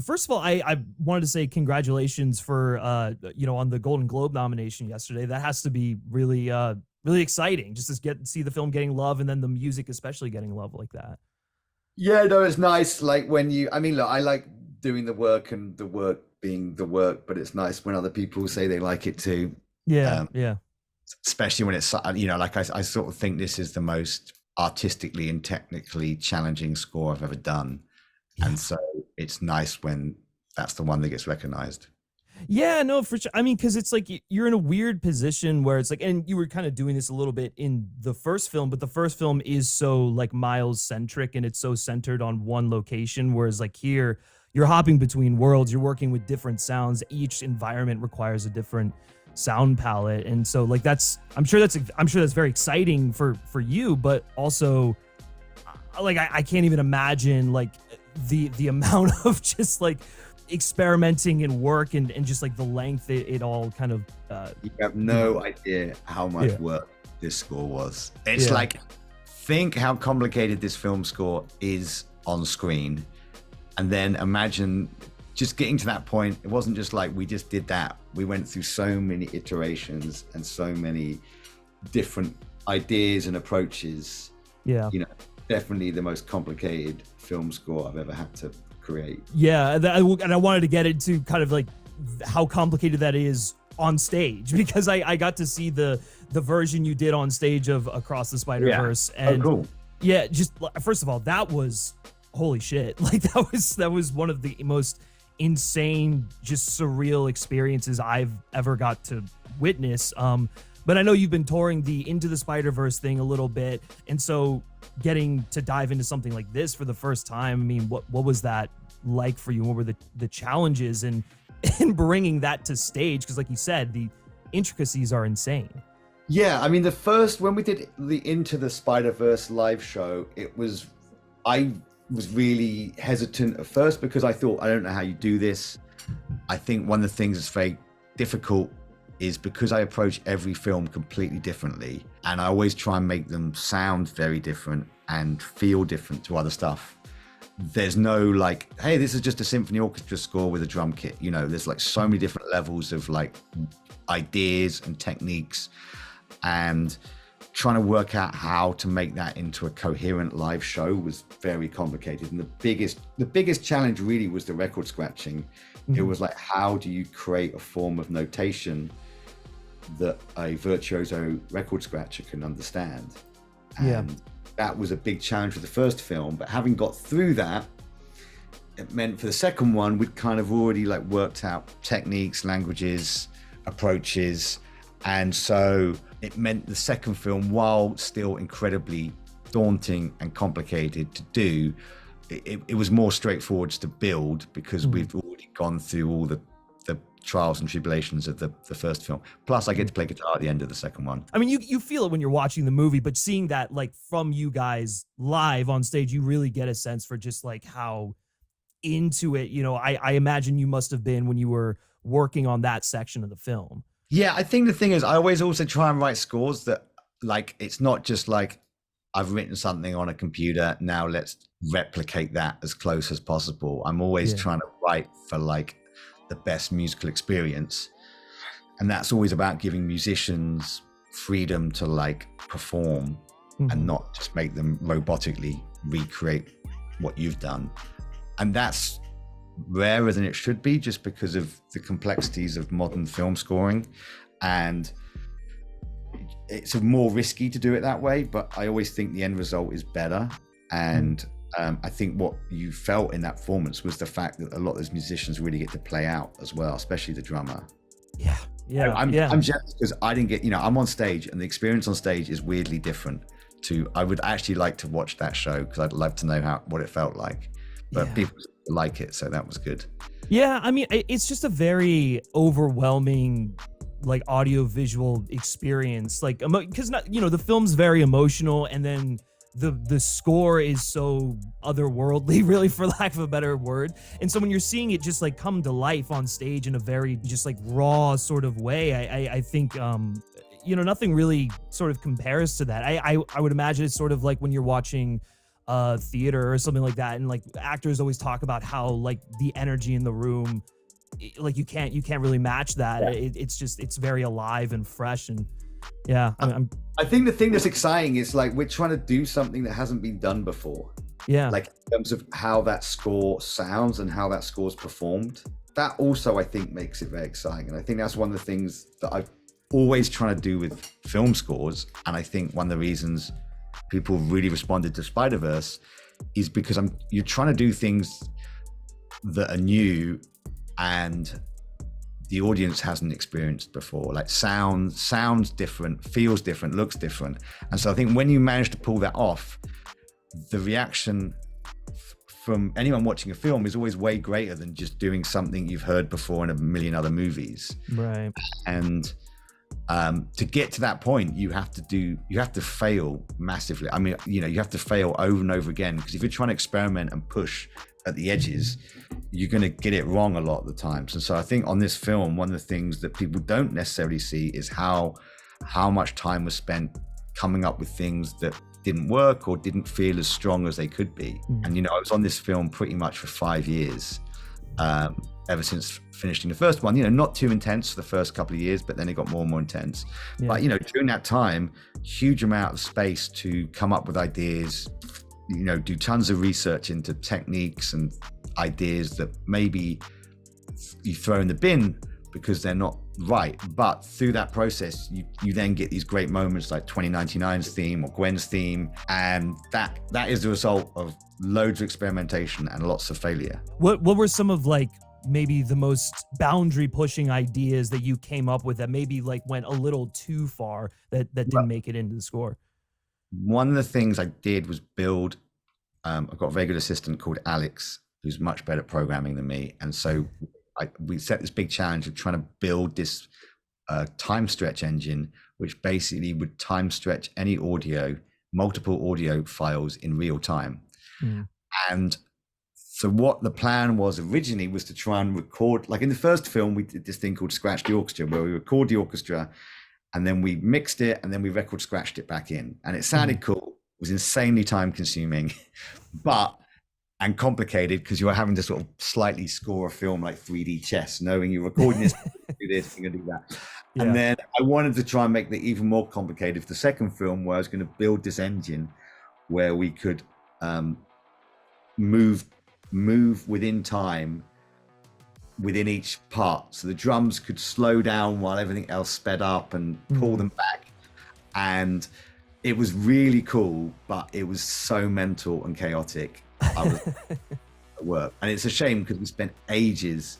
First of all, I wanted to say congratulations for on the Golden Globe nomination yesterday. That has to be really really exciting just to see the film getting love and then the music especially getting love like that. Yeah, no, it's nice. Like when I mean, look, I like doing the work and the work being the work, but it's nice when other people say they like it too. Yeah, Um, yeah. Especially when it's, like I sort of think this is the most artistically and technically challenging score I've ever done. Yeah. And so it's nice when that's the one that gets recognized. Yeah, no, for sure. I mean, because it's like you're in a weird position where it's like, and you were kind of doing this a little bit in the first film, but the first film is so like Miles centric and it's so centered on one location. Whereas like here, you're hopping between worlds, you're working with different sounds. Each environment requires a different sound palette, and so like I'm sure that's very exciting for you, but also like I can't even imagine like the amount of just like experimenting and work and just like the length it all kind of You have you know no idea how much yeah, work this score was. It's yeah, like, think how complicated this film score is on screen. And then imagine just getting to that point. It wasn't just like we just did that. We went through so many iterations and so many different ideas and approaches. yeah, You know, definitely the most complicated film score I've ever had to create. yeah. And I wanted to get into kind of like how complicated that is on stage because I got to see the version you did on stage of Across the Spider Yeah. Verse, Oh, and cool. yeah, just first of all, that was holy shit. Like that was one of the most insane, just surreal experiences I've ever got to witness. But I know you've been touring the Into the Spider-Verse thing a little bit, and so getting to dive into something like this for the first time, I mean, what was that like for you? What were the challenges and in bringing that to stage? Because like you said, the intricacies are insane. Yeah, I mean, the first when we did the Into the Spider-Verse live show, I was really hesitant at first because I thought, I don't know how you do this. I think one of the things that's very difficult is because I approach every film completely differently, and I always try and make them sound very different and feel different to other stuff. There's no like, hey, this is just a symphony orchestra score with a drum kit. There's like so many different levels of like ideas and techniques, and trying to work out how to make that into a coherent live show was very complicated. And the biggest challenge really was the record scratching. It Mhm. was like, how do you create a form of notation that a virtuoso record scratcher can understand? Yeah. And that was a big challenge for the first film. But having got through that, it meant for the second one, we'd kind of already like worked out techniques, languages, approaches. And so it meant the second film, while still incredibly daunting and complicated to do, it was more straightforward to build because Mhm. we've already gone through all the trials and tribulations of the first film. Plus, I get to play guitar at the end of the second one. I mean, you feel it when you're watching the movie, but seeing that like from you guys live on stage, you really get a sense for just like how into it, I imagine you must have been when you were working on that section of the film. Yeah, I think the thing is, I always also try and write scores that, like, it's not just like I've written something on a computer, now let's replicate that as close as possible. I'm always Yeah. trying to write for like the best musical experience. And that's always about giving musicians freedom to like perform and Mhm. not just make them robotically recreate what you've done. And that's rarer than it should be just because of the complexities of modern film scoring, and it's more risky to do it that way, but I always think the end result is better. Mhm. And I think what you felt in that performance was the fact that a lot of those musicians really get to play out as well, especially the drummer. Yeah. Yeah. I'm Yeah. jealous because I didn't get, I'm on stage, and the experience on stage is weirdly different to, I would actually like to watch that show because I'd love to know what it felt like, but Yeah. people like it, so that was good. Yeah, I mean, it's just a very overwhelming, like audio visual experience. Like, because not, the film's very emotional, and then the score is so otherworldly, really, for lack of a better word. And so when you're seeing it just like come to life on stage in a very just like raw sort of way, I think nothing really sort of compares to that. I would imagine it's sort of like when you're watching theater or something like that, and like actors always talk about how like the energy in the room, like you can't really match that. It's just it's very alive and fresh, and yeah, I think the thing that's exciting is like we're trying to do something that hasn't been done before, yeah. like in terms of how that score sounds and how that score's performed. That also I think makes it very exciting, and I think that's one of the things that I've always trying to do with film scores. And I think one of the reasons people really responded to Spider-Verse is because you're trying to do things that are new and the audience hasn't experienced before. Like sounds different, feels different, looks different. And so I think when you manage to pull that off, the reaction from anyone watching a film is always way greater than just doing something you've heard before in a million other movies. Right. And to get to that point, you have to fail massively. I mean, you have to fail over and over again, because if you're trying to experiment and push at the edges, you're going to get it wrong a lot of the times. And so I think on this film, one of the things that people don't necessarily see is how much time was spent coming up with things that didn't work or didn't feel as strong as they could be. And I was on this film pretty much for 5 years, ever since finishing the first one. Not too intense for the first couple of years, but then it got more and more intense. But during that time, huge amount of space to come up with ideas, do tons of research into techniques and ideas that maybe you throw in the bin because they're not right. But through that process, you then get these great moments like 2099's theme or Gwen's theme, and that is the result of loads of experimentation and lots of failure. What were some of like maybe the most boundary pushing ideas that you came up with that maybe like went a little too far that didn't make it into the score? One of the things I did was build, I've got a very good assistant called Alex, who's much better at programming than me. And so we set this big challenge of trying to build this time stretch engine, which basically would time stretch any multiple audio files in real time. And so what the plan was originally was to try and record, like in the first film, we did this thing called Scratch the Orchestra, where we record the orchestra and then we mixed it and then we record scratched it back in. And it sounded cool, it was insanely time consuming, and complicated, because you were having to sort of slightly score a film like 3D chess, knowing you're recording this, do this, you're gonna do that. Yeah. And then I wanted to try and make that even more complicated for the second film, where I was going to build this engine where we could move within time within each part. So the drums could slow down while everything else sped up and pull them back. And it was really cool, but it was so mental and chaotic. I was at work. And it's a shame because we spent ages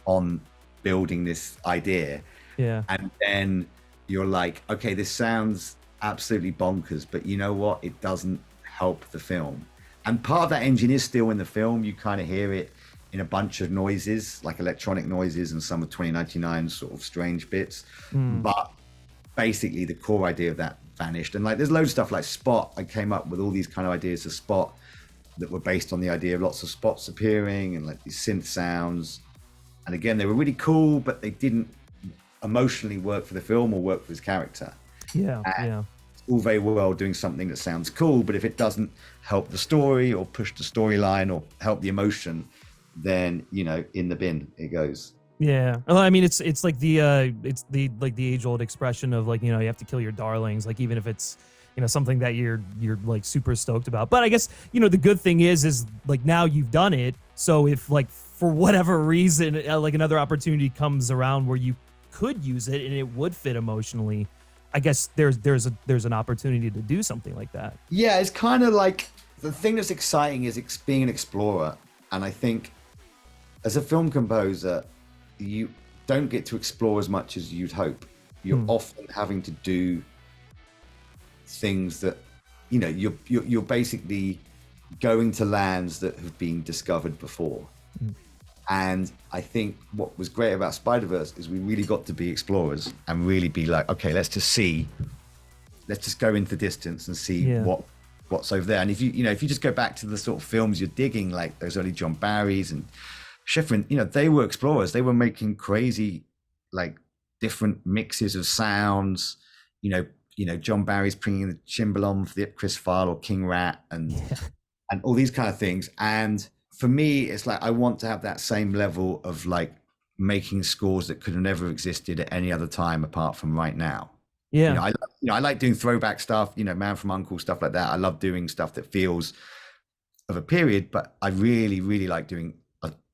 on building this idea. Yeah. And then you're like, okay, this sounds absolutely bonkers, but you know what? It doesn't help the film. And part of that engine is still in the film. You kind of hear it in a bunch of noises, like electronic noises and some of 2099's sort of strange bits. But basically the core idea of that vanished. And like, there's loads of stuff like Spot. I came up with all these kind of ideas of Spot that were based on the idea of lots of spots appearing and like these synth sounds. And again, they were really cool, but they didn't emotionally work for the film or work for his character. Yeah. It's all very well doing something that sounds cool, but if it doesn't help the story or push the storyline or help the emotion, then in the bin it goes. Yeah. Well, I mean, it's like the age old expression of like, you have to kill your darlings, like even if it's something that you're like super stoked about. But I guess the good thing is like now you've done it, so if like for whatever reason like another opportunity comes around where you could use it and it would fit emotionally, I guess there's an opportunity to do something like that. Yeah, it's kind of like the thing that's exciting is being an explorer. And I think as a film composer, you don't get to explore as much as you'd hope. You're often having to do things that you're basically going to lands that have been discovered before. And I think what was great about Spider-Verse is we really got to be explorers and really be like, okay, let's just go into the distance and see what's over there. And if you just go back to the sort of films you're digging, like those early John Barrys and Schifrin, they were explorers. They were making crazy, like different mixes of sounds, John Barry's bringing the Chimbalom for the Ipcris file or King Rat, and and all these kind of things. And for me, it's like I want to have that same level of like making scores that could have never existed at any other time apart from right now. Yeah. I like doing throwback stuff, Man from U.N.C.L.E. stuff like that. I love doing stuff that feels of a period, but I really, really like doing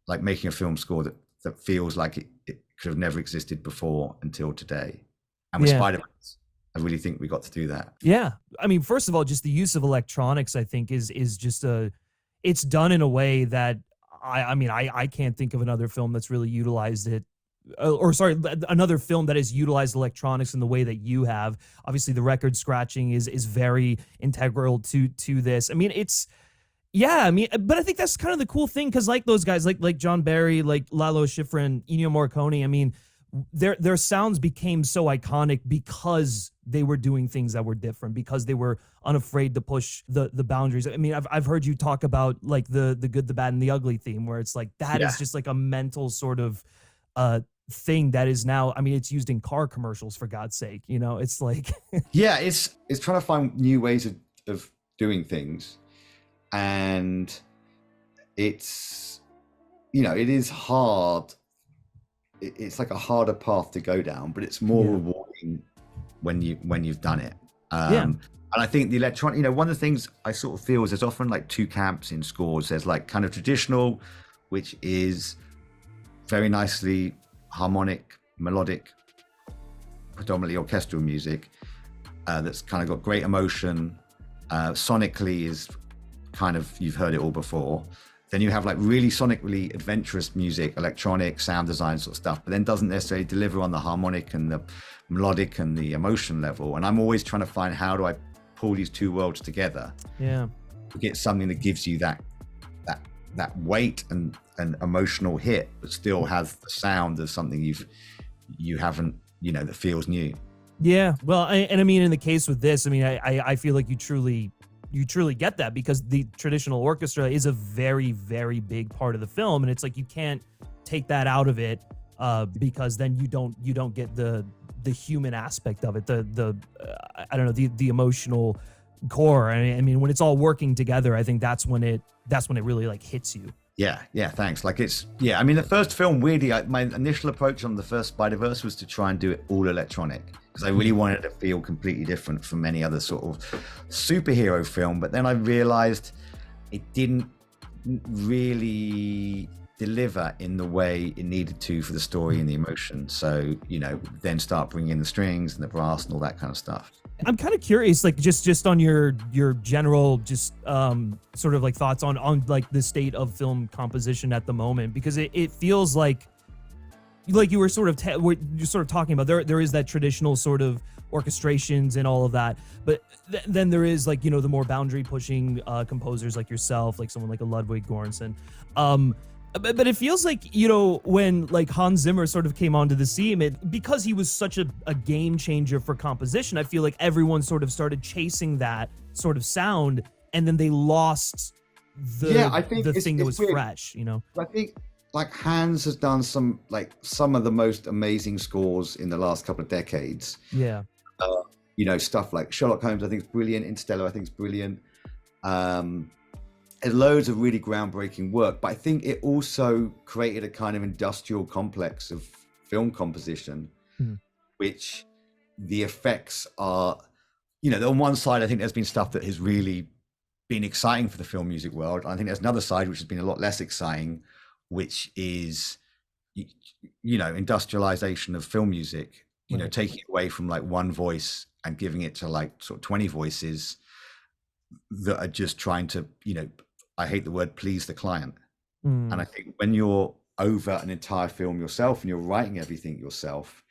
like making a film score that feels like it could have never existed before until today. And with Yeah. Spider-Man, I really think we got to do that. Yeah. I mean, first of all, just the use of electronics, I think, is just it's done in a way that I mean, I can't think of another film that's really utilized it. Or sorry, another film that has utilized electronics in the way that you have. Obviously, the record scratching is very integral to this. I mean, it's yeah, I mean, but I think that's kind of the cool thing because like those guys, like John Barry, like Lalo Schifrin, Ennio Morricone. I mean, their sounds became so iconic because they were doing things that were different, because they were unafraid to push the boundaries. I mean, I've heard you talk about like the good, the bad, and the ugly theme, where it's like that Yeah. is just like a mental sort of thing that is now. I mean, it's used in car commercials, for God's sake. It's like Yeah, it's trying to find new ways of doing things, and it's it is hard. It's like a harder path to go down, but it's more rewarding when you've done it. And I think the electronic, one of the things I sort of feel is there's often like two camps in scores. There's like kind of traditional, which is very nicely harmonic, melodic, predominantly orchestral music, that's kind of got great emotion. Sonically is kind of, you've heard it all before. Then you have like really sonically adventurous music, electronic, sound design sort of stuff, but then doesn't necessarily deliver on the harmonic and the melodic and the emotion level. And I'm always trying to find, how do I pull these two worlds together? Yeah. To get something that gives you that weight and emotional hit, but still has the sound of something you haven't, that feels new. Yeah. Well, I mean, in the case with this, I mean, I feel like you truly get that, because the traditional orchestra is a very, very big part of the film, and it's like you can't take that out of it, because then you don't get the human aspect of it, the I don't know, the emotional core. I mean, when it's all working together, I think that's when it really like hits you. Yeah, thanks. Like I mean, the first film, weirdly, my initial approach on the first Spider-Verse was to try and do it all electronic, because I really wanted to feel completely different from any other sort of superhero film. But then I realized it didn't really deliver in the way it needed to for the story and the emotion. So, then start bringing in the strings and the brass and all that kind of stuff. I'm kind of curious, like just on your general, just sort of like thoughts on like the state of film composition at the moment, because it feels like you were sort of you're sort of talking about, there is that traditional sort of orchestrations and all of that, but then there is like, the more boundary pushing composers like yourself, like someone like a Ludwig Göransson. But it feels like, when like Hans Zimmer sort of came onto the scene, because he was such a game changer for composition, I feel like everyone sort of started chasing that sort of sound, and then they lost the thing that was weird. Fresh, I think like Hans has done some of the most amazing scores in the last couple of decades. Yeah. Stuff like Sherlock Holmes, I think is brilliant. Interstellar, I think is brilliant. Loads of really groundbreaking work, but I think it also created a kind of industrial complex of film composition, which the effects are, on one side, I think there's been stuff that has really been exciting for the film music world. I think there's another side which has been a lot less exciting, which is, industrialization of film music, taking it away from like one voice and giving it to like sort of 20 voices that are just trying to, I hate the word, please the client. And I think when you're over an entire film yourself and you're writing everything yourself,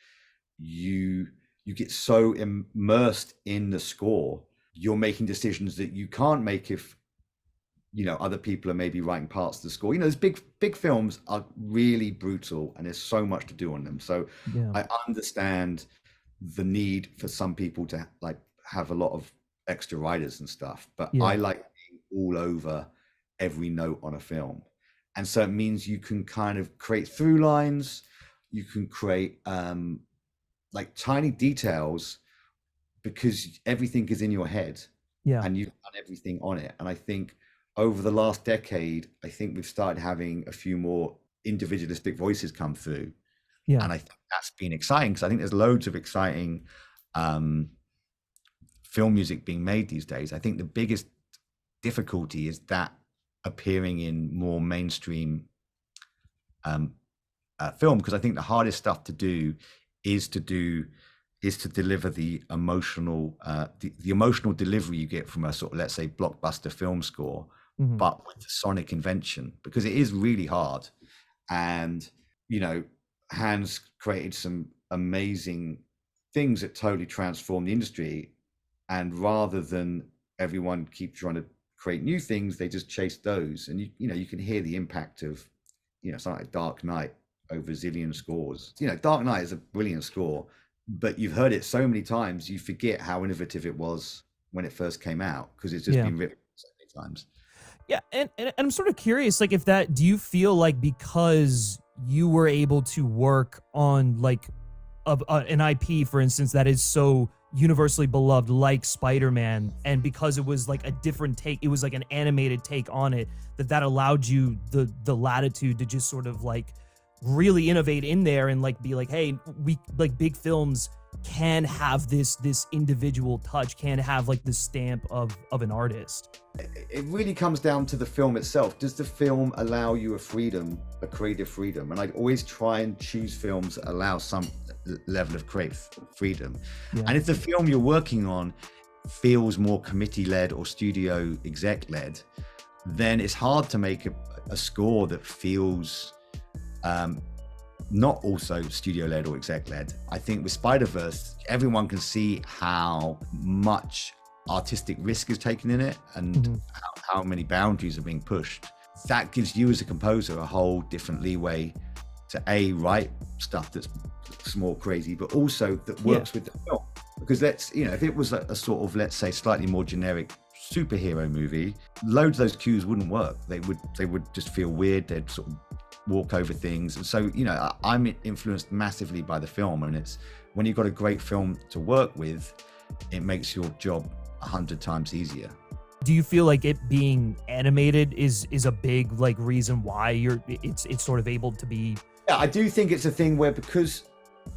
you get so immersed in the score, you're making decisions that you can't make if other people are maybe writing parts of the score. Those big films are really brutal and there's so much to do on them. So I understand the need for some people to like have a lot of extra writers and stuff, but I like being all over every note on a film. And so it means you can kind of create through lines, you can create like tiny details, because everything is in your head and you've done everything on it. And I think over the last decade, I think we've started having a few more individualistic voices come through. Yeah. And I think that's been exciting, because I think there's loads of exciting film music being made these days. I think the biggest difficulty is that appearing in more mainstream film, because I think the hardest stuff to do is to deliver the emotional the emotional delivery you get from a sort of, let's say, blockbuster film score, but with the sonic invention, because it is really hard. And Hans created some amazing things that totally transformed the industry, and rather than everyone keep trying to create new things, they just chase those. And you can hear the impact of something like Dark Knight over zillion scores. Dark Knight is a brilliant score, but you've heard it so many times you forget how innovative it was when it first came out, because it's just been written so many times. Yeah, and I'm sort of curious, like, if that, do you feel like because you were able to work on like an IP, for instance, that is so universally beloved, like Spider-Man, and because it was like a different take, it was like an animated take on it, that allowed you the latitude to just sort of like really innovate in there and like be like, hey, we like big films can have this individual touch, can have like the stamp of an artist? It really comes down to the film itself. Does the film allow you a creative freedom? And I always try and choose films that allow some level of creative freedom. And if the film you're working on feels more committee-led or studio exec-led, then it's hard to make a score that feels not also studio-led or exec-led. I think with Spider-Verse, everyone can see how much artistic risk is taken in it, and how many boundaries are being pushed. That gives you as a composer a whole different leeway to write stuff that's more crazy, but also that works with the film. Because if it was a sort of, let's say, slightly more generic superhero movie, loads of those cues wouldn't work. They would just feel weird. They'd sort of walk over things. And so, I'm influenced massively by the film, and it's when you've got a great film to work with, it makes your job 100 times easier. Do you feel like it being animated is a big like reason why it's sort of able to be? Yeah, I do think it's a thing where, because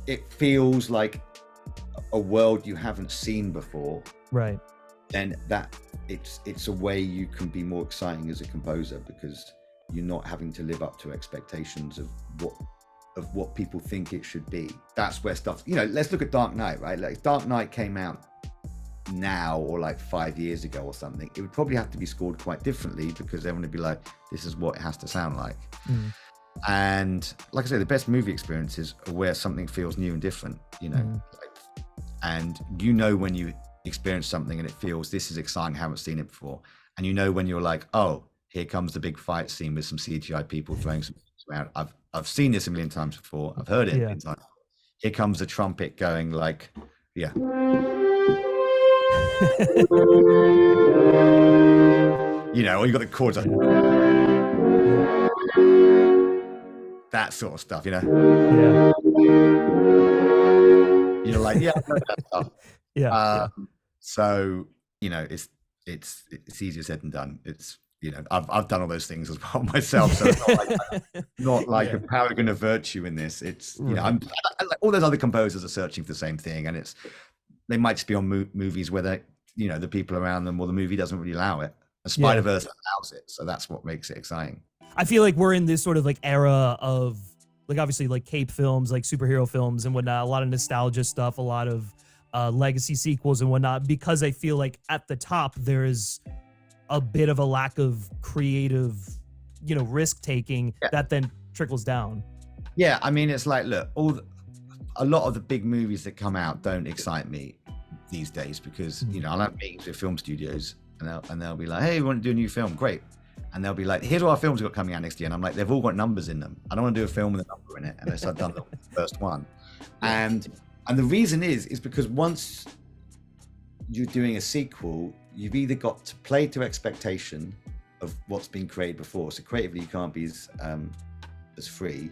it feels like a world you haven't seen before, right? Then that it's a way you can be more exciting as a composer, because you're not having to live up to expectations of what people think it should be. That's where stuff, let's look at Dark Knight, right? Like, Dark Knight came out now or like 5 years ago or something, it would probably have to be scored quite differently, because everyone would be like, this is what it has to sound like. And like I say, the best movie experiences are where something feels new and different, and when you experience something and it feels, this is exciting, I haven't seen it before. And when you're like, oh, here comes the big fight scene with some CGI people throwing some things around. I've seen this a million times before, I've heard it a million times. Here comes the trumpet going, like, or you got the chords like that sort of stuff, You're like, yeah, I've heard that stuff. So it's easier said than done. It's I've done all those things as well myself, so it's not like a paragon of virtue in this. It's I'm like all those other composers are searching for the same thing, and they might just be on movies where the people around them or the movie doesn't really allow it. And Spider-Verse allows it, so that's what makes it exciting. I feel like we're in this sort of like era of like, obviously, like cape films, like superhero films and whatnot, a lot of nostalgia stuff, a lot of legacy sequels and whatnot, because I feel like at the top there is a bit of a lack of creative, risk taking that then trickles down. Yeah, I mean, it's like, look, a lot of the big movies that come out don't excite me these days, because I'll have meetings with film studios and they'll be like, hey, we want to do a new film, great. And they'll be like, here's what our films we've got coming out next year. And I'm like, they've all got numbers in them. I don't want to do a film with a number in it unless I've done the first one. And the reason is because once you're doing a sequel, you've either got to play to expectation of what's been created before. So creatively, you can't be as free,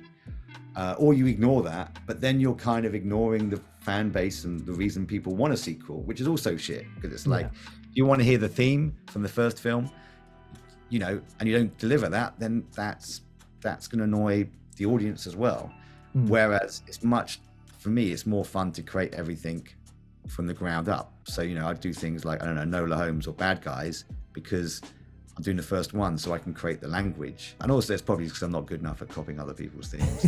or you ignore that, but then you're kind of ignoring the fan base and the reason people want a sequel, which is also shit. Because it's like, you want to hear the theme from the first film, you know, and you don't deliver that, then that's going to annoy the audience as well. Whereas for me, it's more fun to create everything from the ground up. So, you know, I do things like, I don't know, Nola Holmes or Bad Guys, because I'm doing the first one so I can create the language. And also it's probably because I'm not good enough at copying other people's themes.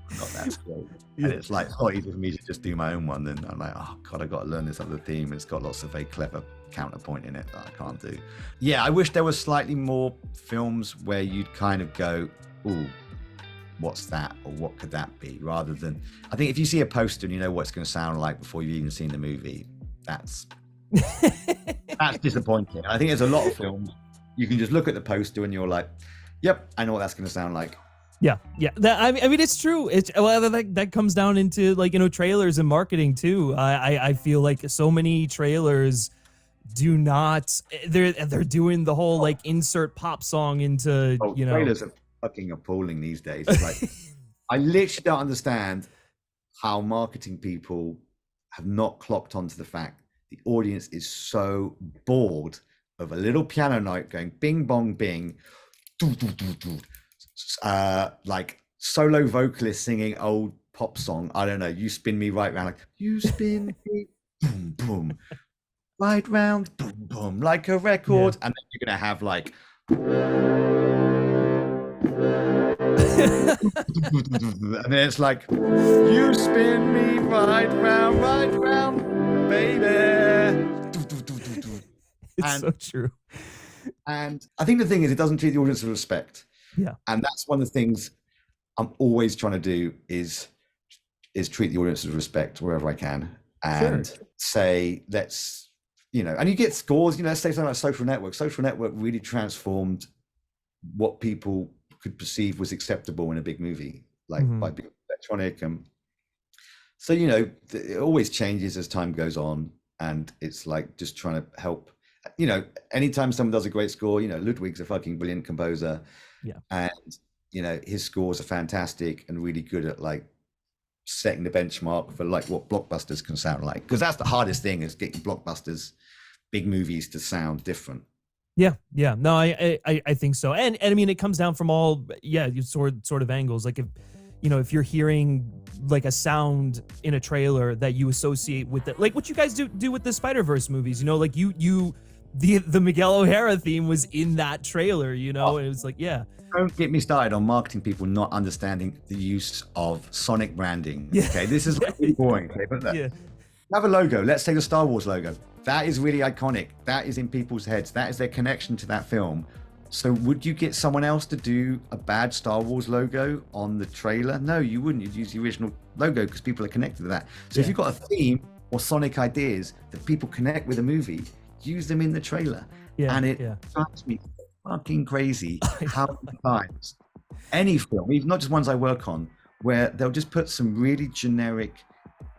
Not that great. And it's like, easy for me to just do my own one. Then I'm like, oh God, I got to learn this other theme. It's got lots of very clever counterpoint in it that I can't do. Yeah, I wish there was slightly more films where you'd kind of go, ooh, what's that, or what could that be, rather than, I think if you see a poster and you know what it's going to sound like before you've even seen the movie, that's disappointing. I think there's a lot of films you can just look at the poster and you're like, yep, I know what that's going to sound like. Yeah. I mean, it's true. That comes down into, like, you know, trailers and marketing too. I feel like so many trailers do not. They're doing the whole like insert pop song into, you know. Trailers are fucking appalling these days. Like, I literally don't understand how marketing people have not clocked onto the fact the audience is so bored of a little piano note going bing bong bing, doo, doo, doo, doo. Like solo vocalist singing old pop song. I don't know. You spin me right round, like you spin me, boom boom, right round, boom boom, like a record. Yeah. And then you're gonna have like, and then it's like, you spin me right round, baby. It's so true. And I think the thing is, it doesn't treat the audience with respect. Yeah. And that's one of the things I'm always trying to do is treat the audience with respect wherever I can, and say, let's, you know, and you get scores, you know, let's say something like Social Network. Social Network really transformed what people could perceive was acceptable in a big movie, like by being electronic. And so, you know, it always changes as time goes on, and it's like just trying to help. You know, anytime someone does a great score, you know, Ludwig's a fucking brilliant composer. Yeah. And, you know, his scores are fantastic and really good at like setting the benchmark for like what blockbusters can sound like. Because that's the hardest thing, is getting blockbusters, big movies to sound different. Yeah. No, I think so. And I mean, it comes down from all, sort of angles. Like, if, you know, if you're hearing like a sound in a trailer that you associate with it, like what you guys do with the Spider-Verse movies, you know, like the Miguel O'Hara theme was in that trailer, you know, and it was like, yeah. Don't get me started on marketing people not understanding the use of sonic branding. Yeah. Okay, this is really boring. Okay, but have a logo. Let's say the Star Wars logo. That is really iconic. That is in people's heads. That is their connection to that film. So would you get someone else to do a bad Star Wars logo on the trailer? No, you wouldn't. You'd use the original logo because people are connected to that. So if you've got a theme or sonic ideas that people connect with a movie, use them in the trailer. And it drives me fucking crazy how many times any film, even not just ones I work on, where they'll just put some really generic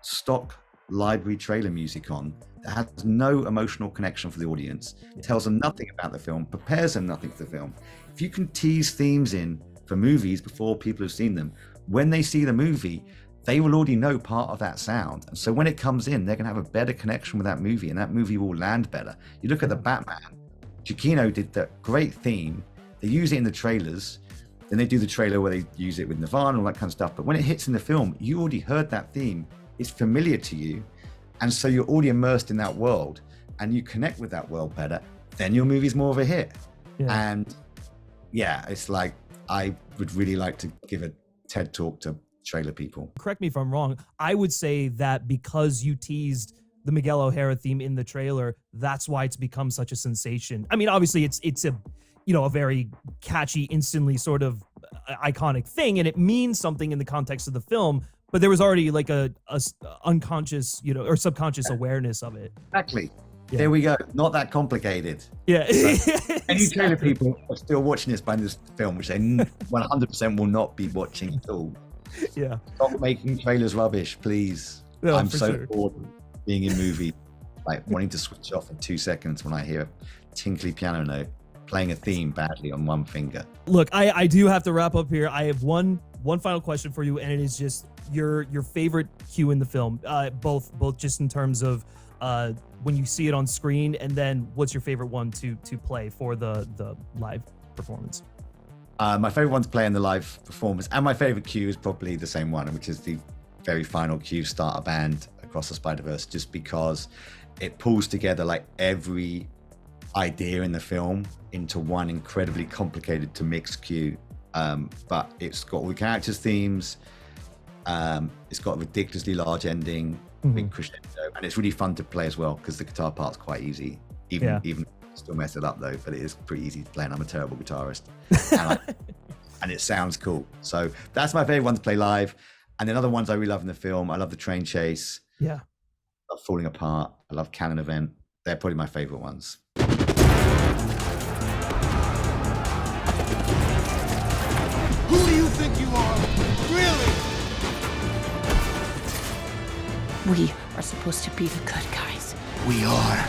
stock library trailer music on that has no emotional connection for the audience, tells them nothing about the film, prepares them nothing for the film. If you can tease themes in for movies before people have seen them, when they see the movie, they will already know part of that sound. And so when it comes in, they're going to have a better connection with that movie, and that movie will land better. You look at the Batman, Giacchino did that great theme. They use it in the trailers. Then they do the trailer where they use it with Nirvana and all that kind of stuff. But when it hits in the film, you already heard that theme. It's familiar to you. And so you're already immersed in that world and you connect with that world better. Then your movie's more of a hit. And it's like, I would really like to give a TED talk to trailer people. Correct me if I'm wrong. I would say that because you teased the Miguel O'Hara theme in the trailer, that's why it's become such a sensation. I mean, obviously it's a, you know, a very catchy, instantly sort of iconic thing, and it means something in the context of the film, but there was already like a unconscious, you know, or subconscious awareness of it. Exactly. Yeah. There we go. Not that complicated. Yeah. So, any trailer people are still watching this by this film, which they 100% will not be watching at all. Yeah. Stop making trailers rubbish, please. No, I'm so bored being in movie, like wanting to switch off in 2 seconds when I hear a tinkly piano note playing a theme badly on one finger. Look, I do have to wrap up here. I have one final question for you, and it is just your favorite cue in the film, both just in terms of when you see it on screen, and then what's your favorite one to play for the live performance? My favorite one to play in the live performance, and my favorite cue is probably the same one, which is the very final cue, start a band across the Spider-Verse, just because it pulls together like every idea in the film into one incredibly complicated to mix cue. But it's got all the characters' themes. It's got a ridiculously large ending, big crescendo, and it's really fun to play as well because the guitar part's quite easy. Even still mess it up though, but it is pretty easy to play, and I'm a terrible guitarist. And it sounds cool. So that's my favorite one to play live. And then other ones I really love in the film, I love the train chase. Yeah. I love Falling Apart. I love Cannon Event. They're probably my favorite ones. Who do you think you are? Really? We are supposed to be the good guys. We are.